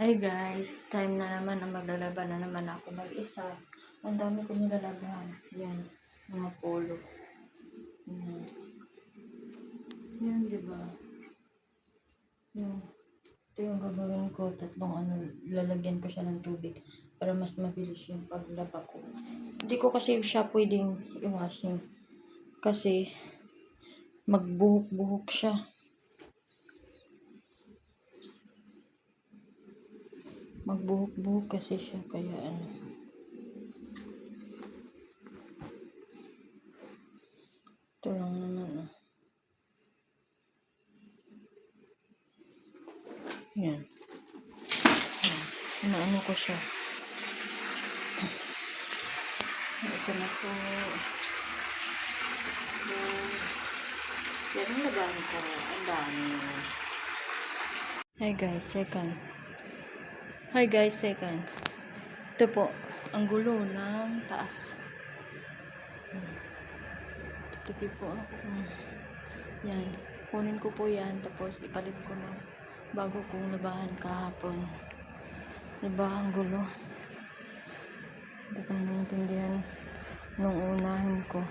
Hi guys, time na naman na maglalaban na naman ako mag-isa. Ang dami ko nilalaban. Yan, mga polo. Yan, diba? Yan. Ito yung gagawin ko. Lalagyan ko siya ng tubig para mas mabilis yung paglaba ko. Hindi ko kasi siya pwedeng i-washing kasi magbuhok-buhok siya. Magbuhok-buhok kasi siya, kaya ito lang naman. Yan. Inaano ko siya. Ito na po. Yan ang laban ko. Ang dami. Hi guys, second. Ito po, ang gulo ng taas. Tatabi po ako. Yan. Kunin ko po yan. Tapos ipalit ko na bago kong labahan kahapon. Diba ang gulo? Hindi ko naintindihan nung unahin ko.